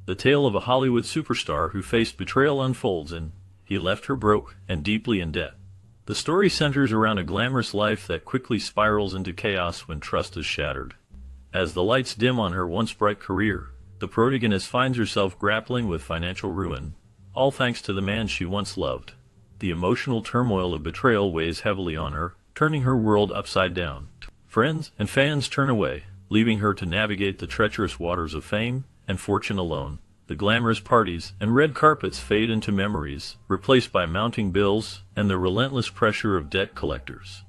The tale of a Hollywood superstar who faced betrayal unfolds and he left her broke and deeply in debt. The story centers around a glamorous life that quickly spirals into chaos when trust is shattered. As the lights dim on her once bright career, the protagonist finds herself grappling with financial ruin, all thanks to the man she once loved. The emotional turmoil of betrayal weighs heavily on her, turning her world upside down. Friends and fans turn away, leaving her to navigate the treacherous waters of fame and fortune alone. The glamorous parties and red carpets fade into memories, replaced by mounting bills and the relentless pressure of debt collectors.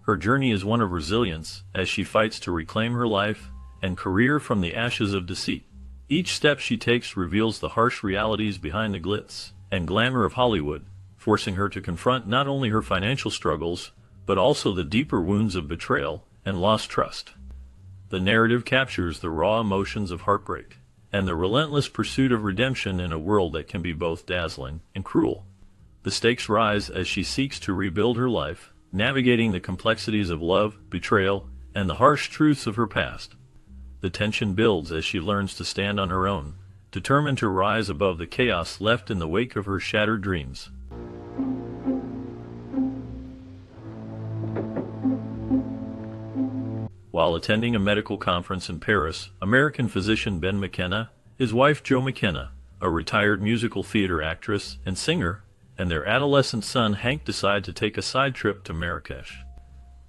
Her journey is one of resilience as she fights to reclaim her life and career from the ashes of deceit. Each step she takes reveals the harsh realities behind the glitz and glamour of Hollywood, forcing her to confront not only her financial struggles, but also the deeper wounds of betrayal and lost trust. The narrative captures the raw emotions of heartbreak and the relentless pursuit of redemption in a world that can be both dazzling and cruel. The stakes rise as she seeks to rebuild her life, navigating the complexities of love, betrayal, and the harsh truths of her past. The tension builds as she learns to stand on her own, determined to rise above the chaos left in the wake of her shattered dreams. While attending a medical conference in Paris, American physician Ben McKenna, his wife Jo McKenna, a retired musical theater actress and singer, and their adolescent son Hank decide to take a side trip to Marrakesh.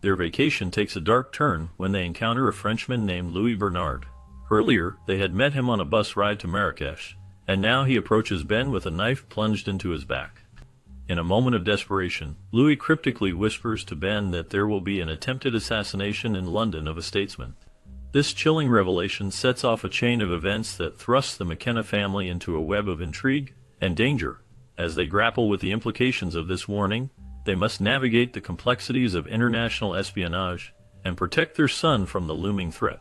Their vacation takes a dark turn when they encounter a Frenchman named Louis Bernard. Earlier, they had met him on a bus ride to Marrakesh, and now he approaches Ben with a knife plunged into his back. In a moment of desperation, Louis cryptically whispers to Ben that there will be an attempted assassination in London of a statesman. This chilling revelation sets off a chain of events that thrusts the McKenna family into a web of intrigue and danger. As they grapple with the implications of this warning, they must navigate the complexities of international espionage and protect their son from the looming threat.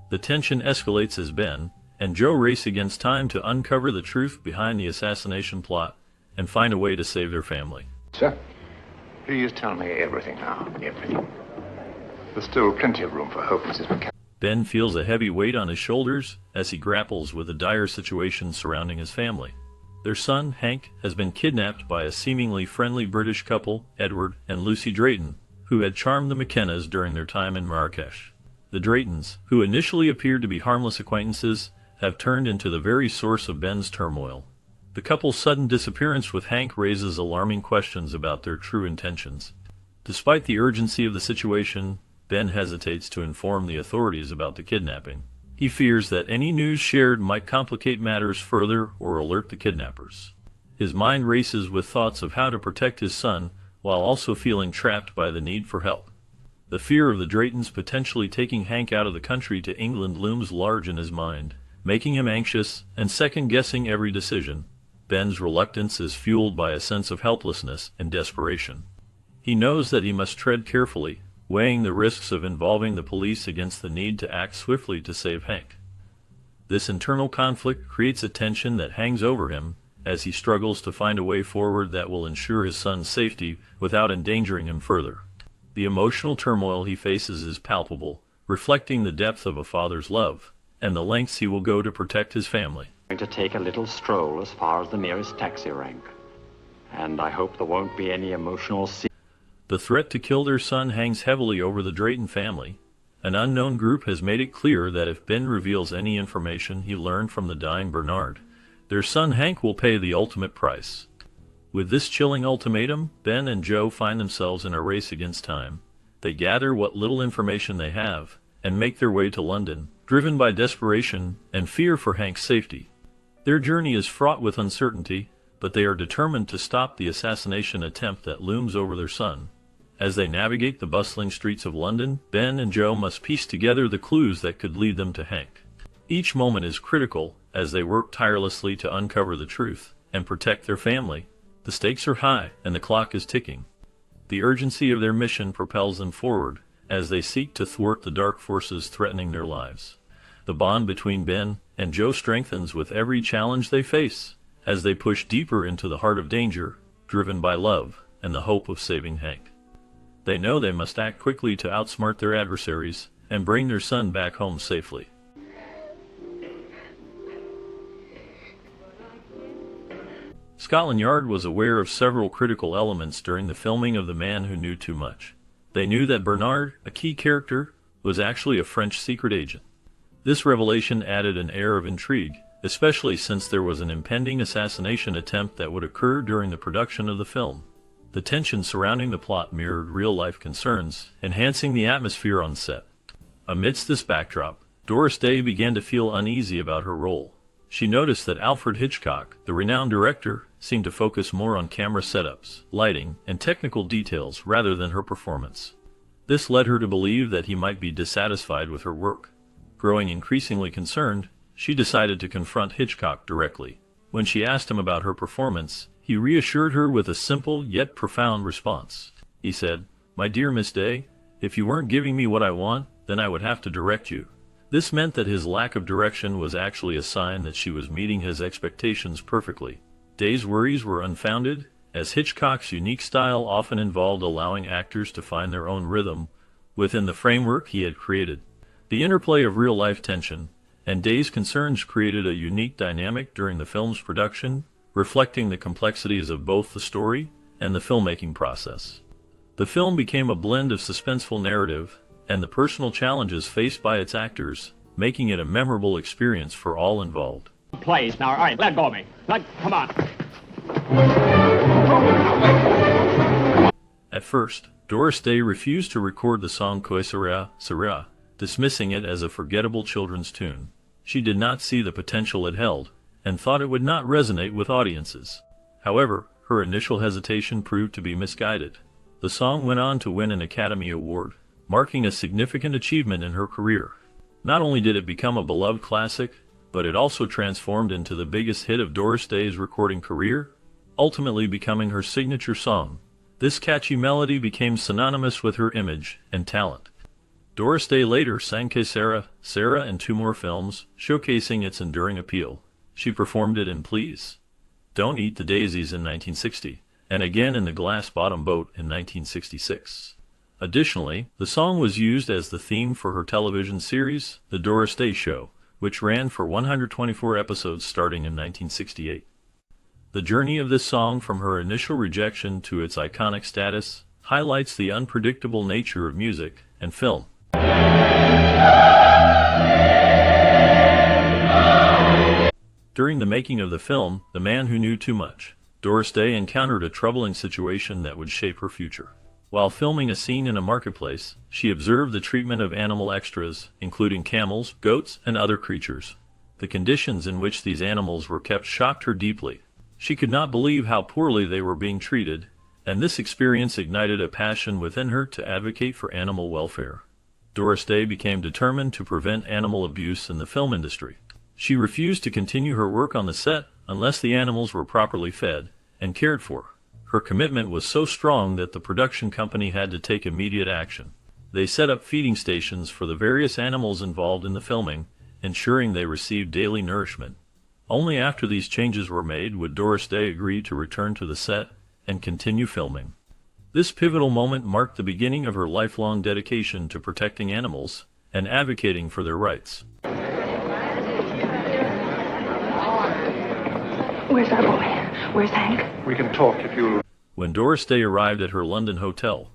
The tension escalates as Ben and Jo race against time to uncover the truth behind the assassination plot and find a way to save their family. Sir, please tell me everything now, everything. There's still plenty of room for hope, Mrs. McKenna. Ben feels a heavy weight on his shoulders as he grapples with the dire situation surrounding his family. Their son, Hank, has been kidnapped by a seemingly friendly British couple, Edward and Lucy Drayton, who had charmed the McKennas during their time in Marrakesh. The Draytons, who initially appeared to be harmless acquaintances, have turned into the very source of Ben's turmoil. The couple's sudden disappearance with Hank raises alarming questions about their true intentions. Despite the urgency of the situation, Ben hesitates to inform the authorities about the kidnapping. He fears that any news shared might complicate matters further or alert the kidnappers. His mind races with thoughts of how to protect his son, while also feeling trapped by the need for help. The fear of the Draytons potentially taking Hank out of the country to England looms large in his mind, making him anxious and second-guessing every decision. Ben's reluctance is fueled by a sense of helplessness and desperation. He knows that he must tread carefully, weighing the risks of involving the police against the need to act swiftly to save Hank. This internal conflict creates a tension that hangs over him as he struggles to find a way forward that will ensure his son's safety without endangering him further. The emotional turmoil he faces is palpable, reflecting the depth of a father's love and the lengths he will go to protect his family. Going to take a little stroll as far as the nearest taxi rank. And I hope there won't be any emotional The threat to kill their son hangs heavily over the Drayton family. An unknown group has made it clear that if Ben reveals any information he learned from the dying Bernard, their son Hank will pay the ultimate price. With this chilling ultimatum, Ben and Jo find themselves in a race against time. They gather what little information they have and make their way to London, driven by desperation and fear for Hank's safety. Their journey is fraught with uncertainty, but they are determined to stop the assassination attempt that looms over their son. As they navigate the bustling streets of London, Ben and Jo must piece together the clues that could lead them to Hank. Each moment is critical as they work tirelessly to uncover the truth and protect their family. The stakes are high and the clock is ticking. The urgency of their mission propels them forward as they seek to thwart the dark forces threatening their lives. The bond between Ben and Jo strengthens with every challenge they face as they push deeper into the heart of danger, driven by love and the hope of saving Hank. They know they must act quickly to outsmart their adversaries and bring their son back home safely. Scotland Yard was aware of several critical elements during the filming of The Man Who Knew Too Much. They knew that Bernard, a key character, was actually a French secret agent. This revelation added an air of intrigue, especially since there was an impending assassination attempt that would occur during the production of the film. The tension surrounding the plot mirrored real-life concerns, enhancing the atmosphere on set. Amidst this backdrop, Doris Day began to feel uneasy about her role. She noticed that Alfred Hitchcock, the renowned director, seemed to focus more on camera setups, lighting, and technical details rather than her performance. This led her to believe that he might be dissatisfied with her work. Growing increasingly concerned, she decided to confront Hitchcock directly. When she asked him about her performance, he reassured her with a simple yet profound response. He said, "My dear Miss Day, if you weren't giving me what I want, then I would have to direct you." This meant that his lack of direction was actually a sign that she was meeting his expectations perfectly. Day's worries were unfounded, as Hitchcock's unique style often involved allowing actors to find their own rhythm within the framework he had created. The interplay of real-life tension and Day's concerns created a unique dynamic during the film's production, reflecting the complexities of both the story and the filmmaking process. The film became a blend of suspenseful narrative and the personal challenges faced by its actors, making it a memorable experience for all involved. Place now. All right, let go of me. Come on. At first, Doris Day refused to record the song Quoi Sera, Sera, dismissing it as a forgettable children's tune. She did not see the potential it held, and thought it would not resonate with audiences. However, her initial hesitation proved to be misguided. The song went on to win an Academy Award, marking a significant achievement in her career. Not only did it become a beloved classic, but it also transformed into the biggest hit of Doris Day's recording career, ultimately becoming her signature song. This catchy melody became synonymous with her image and talent. Doris Day later sang Que Sera, Sera in 2 more films, showcasing its enduring appeal. She performed it in Please Don't Eat the Daisies in 1960, and again in The Glass Bottom Boat in 1966. Additionally, the song was used as the theme for her television series, The Doris Day Show, which ran for 124 episodes starting in 1968. The journey of this song from her initial rejection to its iconic status highlights the unpredictable nature of music and film. During the making of the film, The Man Who Knew Too Much, Doris Day encountered a troubling situation that would shape her future. While filming a scene in a marketplace, she observed the treatment of animal extras, including camels, goats, and other creatures. The conditions in which these animals were kept shocked her deeply. She could not believe how poorly they were being treated, and this experience ignited a passion within her to advocate for animal welfare. Doris Day became determined to prevent animal abuse in the film industry. She refused to continue her work on the set unless the animals were properly fed and cared for. Her commitment was so strong that the production company had to take immediate action. They set up feeding stations for the various animals involved in the filming, ensuring they received daily nourishment. Only after these changes were made would Doris Day agree to return to the set and continue filming. This pivotal moment marked the beginning of her lifelong dedication to protecting animals and advocating for their rights. Where's our boy? Where's Hank? We can talk if you'll... When Doris Day arrived at her London hotel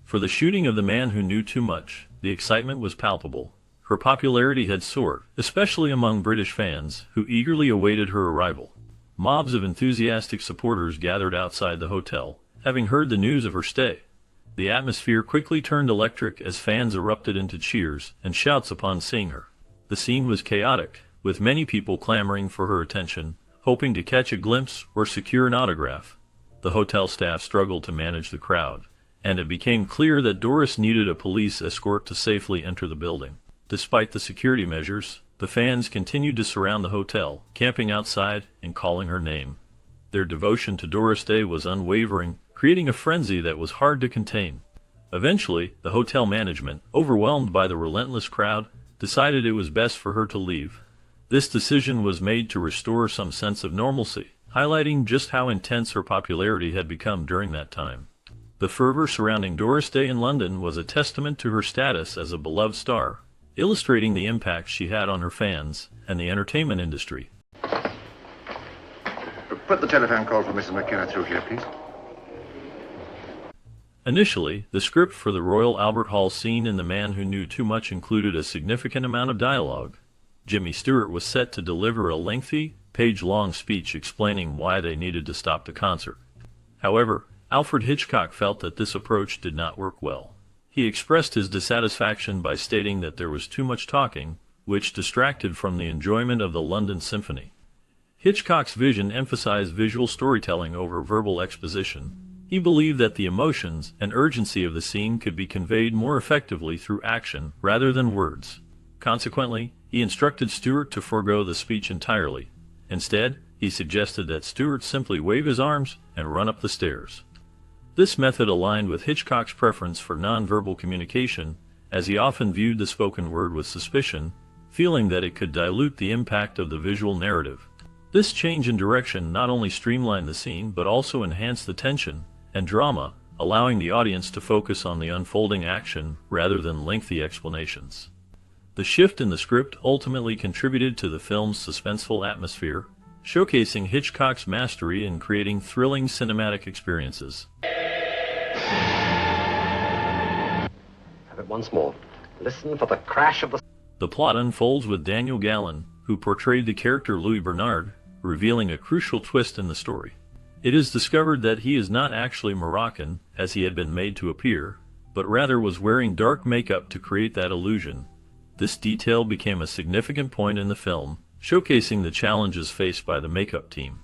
for the shooting of The Man Who Knew Too Much, the excitement was palpable. Her popularity had soared, especially among British fans, who eagerly awaited her arrival. Mobs of enthusiastic supporters gathered outside the hotel, having heard the news of her stay. The atmosphere quickly turned electric as fans erupted into cheers and shouts upon seeing her. The scene was chaotic, with many people clamoring for her attention, hoping to catch a glimpse or secure an autograph. The hotel staff struggled to manage the crowd, and it became clear that Doris needed a police escort to safely enter the building. Despite the security measures, the fans continued to surround the hotel, camping outside and calling her name. Their devotion to Doris Day was unwavering, creating a frenzy that was hard to contain. Eventually, the hotel management, overwhelmed by the relentless crowd, decided it was best for her to leave. This decision was made to restore some sense of normalcy, highlighting just how intense her popularity had become during that time. The fervor surrounding Doris Day in London was a testament to her status as a beloved star, illustrating the impact she had on her fans and the entertainment industry. Put the telephone call for Mrs. McKenna through here, please. Initially, the script for the Royal Albert Hall scene in The Man Who Knew Too Much included a significant amount of dialogue. Jimmy Stewart was set to deliver a lengthy, page-long speech explaining why they needed to stop the concert. However, Alfred Hitchcock felt that this approach did not work well. He expressed his dissatisfaction by stating that there was too much talking, which distracted from the enjoyment of the London Symphony. Hitchcock's vision emphasized visual storytelling over verbal exposition. He believed that the emotions and urgency of the scene could be conveyed more effectively through action rather than words. Consequently, he instructed Stewart to forego the speech entirely. Instead, he suggested that Stewart simply wave his arms and run up the stairs. This method aligned with Hitchcock's preference for nonverbal communication, as he often viewed the spoken word with suspicion, feeling that it could dilute the impact of the visual narrative. This change in direction not only streamlined the scene but also enhanced the tension and drama, allowing the audience to focus on the unfolding action rather than lengthy explanations. The shift in the script ultimately contributed to the film's suspenseful atmosphere, showcasing Hitchcock's mastery in creating thrilling cinematic experiences. Have it once more. Listen for the crash of the... The plot unfolds with Daniel Gallen, who portrayed the character Louis Bernard, revealing a crucial twist in the story. It is discovered that he is not actually Moroccan, as he had been made to appear, but rather was wearing dark makeup to create that illusion. This detail became a significant point in the film, showcasing the challenges faced by the makeup team.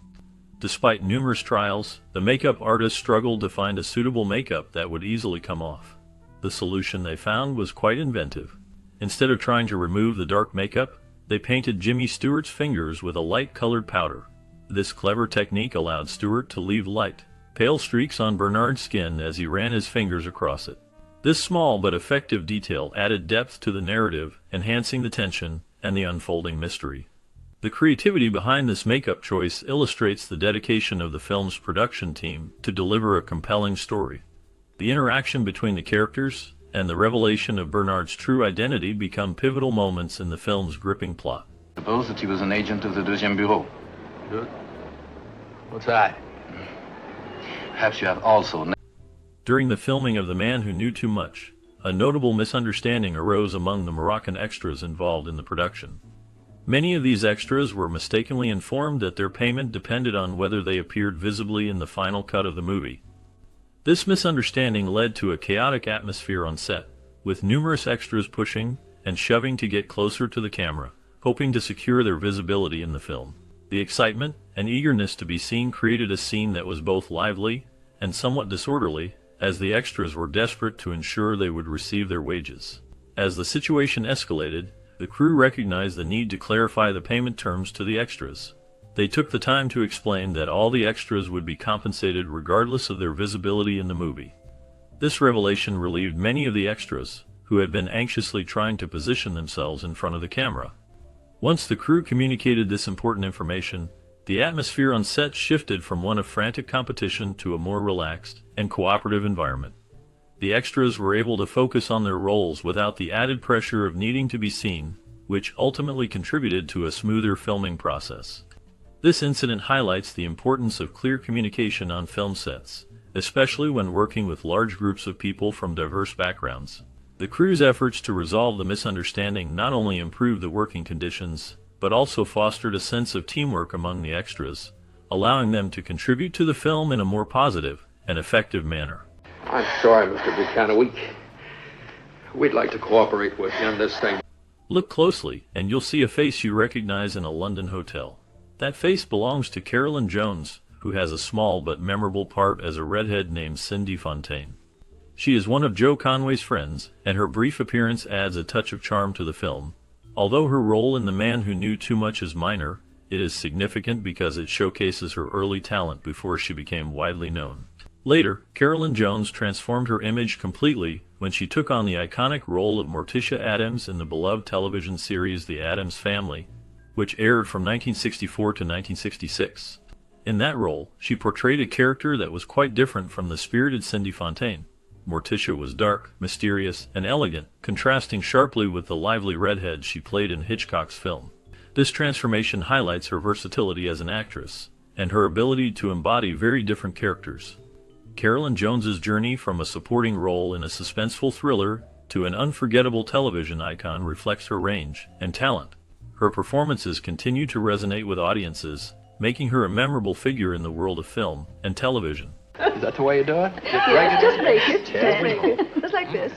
Despite numerous trials, the makeup artists struggled to find a suitable makeup that would easily come off. The solution they found was quite inventive. Instead of trying to remove the dark makeup, they painted Jimmy Stewart's fingers with a light-colored powder. This clever technique allowed Stewart to leave light, pale streaks on Bernard's skin as he ran his fingers across it. This small but effective detail added depth to the narrative, enhancing the tension and the unfolding mystery. The creativity behind this makeup choice illustrates the dedication of the film's production team to deliver a compelling story. The interaction between the characters and the revelation of Bernard's true identity become pivotal moments in the film's gripping plot. Suppose that he was an agent of the Deuxième Bureau. Good. What's that? Perhaps you have also... During the filming of The Man Who Knew Too Much, a notable misunderstanding arose among the Moroccan extras involved in the production. Many of these extras were mistakenly informed that their payment depended on whether they appeared visibly in the final cut of the movie. This misunderstanding led to a chaotic atmosphere on set, with numerous extras pushing and shoving to get closer to the camera, hoping to secure their visibility in the film. The excitement and eagerness to be seen created a scene that was both lively and somewhat disorderly, as the extras were desperate to ensure they would receive their wages. As the situation escalated, the crew recognized the need to clarify the payment terms to the extras. They took the time to explain that all the extras would be compensated regardless of their visibility in the movie. This revelation relieved many of the extras, who had been anxiously trying to position themselves in front of the camera. Once the crew communicated this important information, the atmosphere on set shifted from one of frantic competition to a more relaxed and cooperative environment. The extras were able to focus on their roles without the added pressure of needing to be seen, which ultimately contributed to a smoother filming process. This incident highlights the importance of clear communication on film sets, especially when working with large groups of people from diverse backgrounds. The crew's efforts to resolve the misunderstanding not only improved the working conditions, but also fostered a sense of teamwork among the extras, allowing them to contribute to the film in a more positive and effective manner. I'm sorry, Mr. Buchanan. We'd like to cooperate with you on this thing. Look closely, and you'll see a face you recognize in a London hotel. That face belongs to Carolyn Jones, who has a small but memorable part as a redhead named Cindy Fontaine. She is one of Joe Conway's friends, and her brief appearance adds a touch of charm to the film. Although her role in The Man Who Knew Too Much is minor, it is significant because it showcases her early talent before she became widely known. Later, Carolyn Jones transformed her image completely when she took on the iconic role of Morticia Addams in the beloved television series The Addams Family, which aired from 1964 to 1966. In that role, she portrayed a character that was quite different from the spirited Cindy Fontaine. Morticia was dark, mysterious, and elegant, contrasting sharply with the lively redhead she played in Hitchcock's film. This transformation highlights her versatility as an actress, and her ability to embody very different characters. Carolyn Jones's journey from a supporting role in a suspenseful thriller to an unforgettable television icon reflects her range and talent. Her performances continue to resonate with audiences, making her a memorable figure in the world of film and television. Is that the way you do it? Yes, just make it. Just make it. Just like this.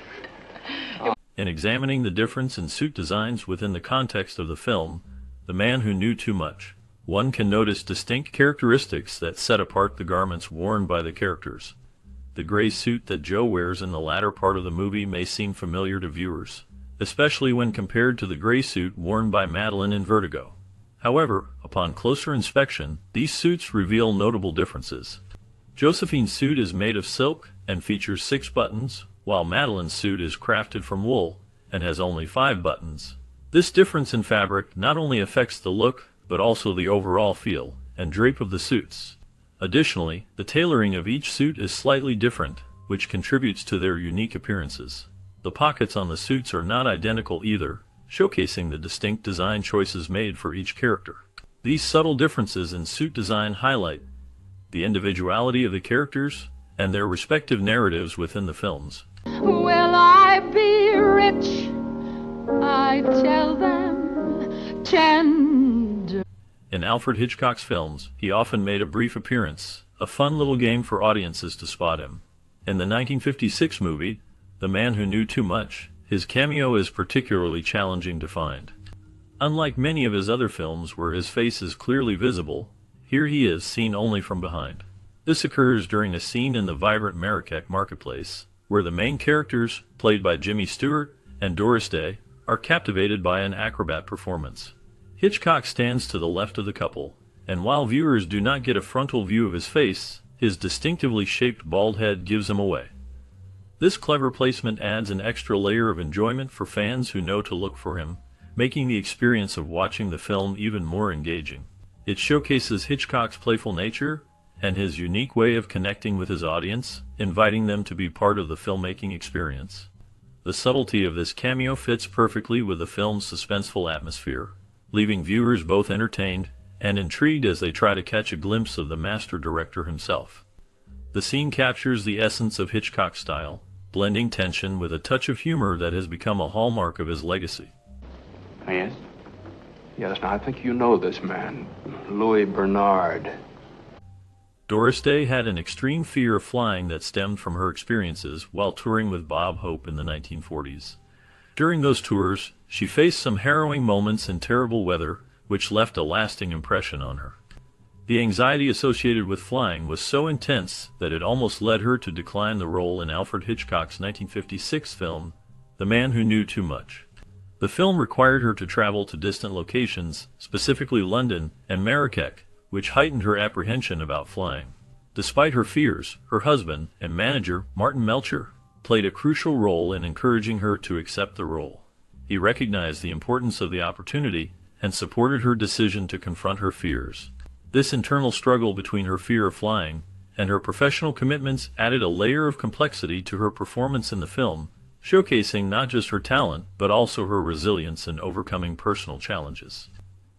In examining the difference in suit designs within the context of the film, The Man Who Knew Too Much, one can notice distinct characteristics that set apart the garments worn by the characters. The gray suit that Joe wears in the latter part of the movie may seem familiar to viewers, especially when compared to the gray suit worn by Madeline in Vertigo. However, upon closer inspection, these suits reveal notable differences. Josephine's suit is made of silk and features 6 buttons, while Madeline's suit is crafted from wool and has only 5 buttons. This difference in fabric not only affects the look, but also the overall feel and drape of the suits. Additionally, the tailoring of each suit is slightly different, which contributes to their unique appearances. The pockets on the suits are not identical either, showcasing the distinct design choices made for each character. These subtle differences in suit design highlight the individuality of the characters and their respective narratives within the films. Will I be rich? I tell them tender. In Alfred Hitchcock's films, he often made a brief appearance, a fun little game for audiences to spot him. In the 1956 movie, The Man Who Knew Too Much, his cameo is particularly challenging to find. Unlike many of his other films where his face is clearly visible, here he is seen only from behind. This occurs during a scene in the vibrant Marrakech marketplace, where the main characters, played by Jimmy Stewart and Doris Day, are captivated by an acrobat performance. Hitchcock stands to the left of the couple, and while viewers do not get a frontal view of his face, his distinctively shaped bald head gives him away. This clever placement adds an extra layer of enjoyment for fans who know to look for him, making the experience of watching the film even more engaging. It showcases Hitchcock's playful nature and his unique way of connecting with his audience, inviting them to be part of the filmmaking experience. The subtlety of this cameo fits perfectly with the film's suspenseful atmosphere, leaving viewers both entertained and intrigued as they try to catch a glimpse of the master director himself. The scene captures the essence of Hitchcock's style, blending tension with a touch of humor that has become a hallmark of his legacy. Oh, yes? Yes, now I think you know this man, Louis Bernard. Doris Day had an extreme fear of flying that stemmed from her experiences while touring with Bob Hope in the 1940s. During those tours, she faced some harrowing moments in terrible weather, which left a lasting impression on her. The anxiety associated with flying was so intense that it almost led her to decline the role in Alfred Hitchcock's 1956 film, The Man Who Knew Too Much. The film required her to travel to distant locations, specifically London and Marrakech, which heightened her apprehension about flying. Despite her fears, her husband and manager, Martin Melcher, played a crucial role in encouraging her to accept the role. He recognized the importance of the opportunity and supported her decision to confront her fears. This internal struggle between her fear of flying and her professional commitments added a layer of complexity to her performance in the film, showcasing not just her talent, but also her resilience in overcoming personal challenges.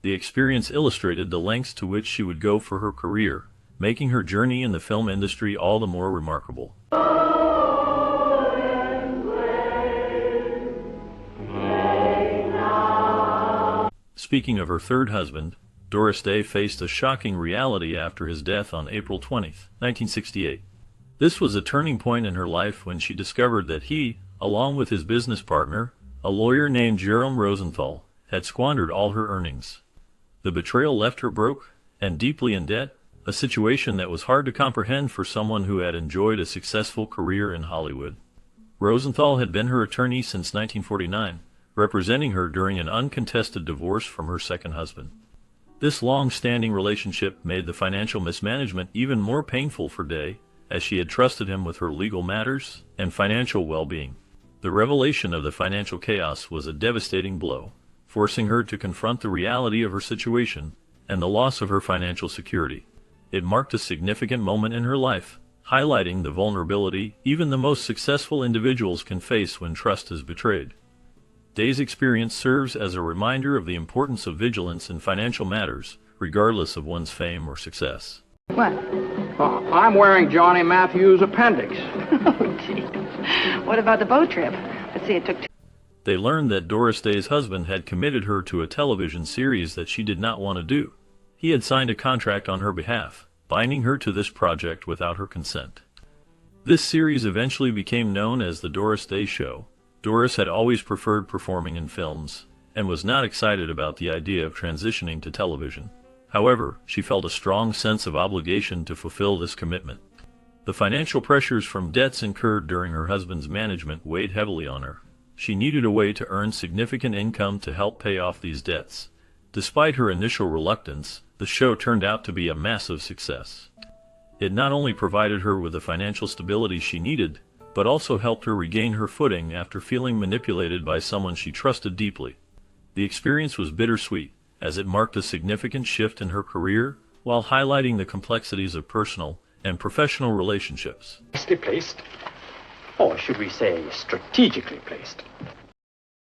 The experience illustrated the lengths to which she would go for her career, making her journey in the film industry all the more remarkable. Speaking of her third husband, Doris Day faced a shocking reality after his death on April 20, 1968. This was a turning point in her life when she discovered that he, along with his business partner, a lawyer named Jerome Rosenthal, had squandered all her earnings. The betrayal left her broke and deeply in debt, a situation that was hard to comprehend for someone who had enjoyed a successful career in Hollywood. Rosenthal had been her attorney since 1949, representing her during an uncontested divorce from her second husband. This long-standing relationship made the financial mismanagement even more painful for Day, as she had trusted him with her legal matters and financial well-being. The revelation of the financial chaos was a devastating blow, forcing her to confront the reality of her situation and the loss of her financial security. It marked a significant moment in her life, highlighting the vulnerability even the most successful individuals can face when trust is betrayed. Day's experience serves as a reminder of the importance of vigilance in financial matters, regardless of one's fame or success. What? Oh, I'm wearing Johnny Matthews' appendix. Oh, gee. What about the boat trip? Let's see, it took They learned that Doris Day's husband had committed her to a television series that she did not want to do. He had signed a contract on her behalf, binding her to this project without her consent. This series eventually became known as The Doris Day Show. Doris had always preferred performing in films, and was not excited about the idea of transitioning to television. However, she felt a strong sense of obligation to fulfill this commitment. The financial pressures from debts incurred during her husband's management weighed heavily on her. She needed a way to earn significant income to help pay off these debts. Despite her initial reluctance, the show turned out to be a massive success. It not only provided her with the financial stability she needed, but also helped her regain her footing after feeling manipulated by someone she trusted deeply. The experience was bittersweet, as it marked a significant shift in her career, while highlighting the complexities of personal and professional relationships. Nicely placed, or should we say strategically placed.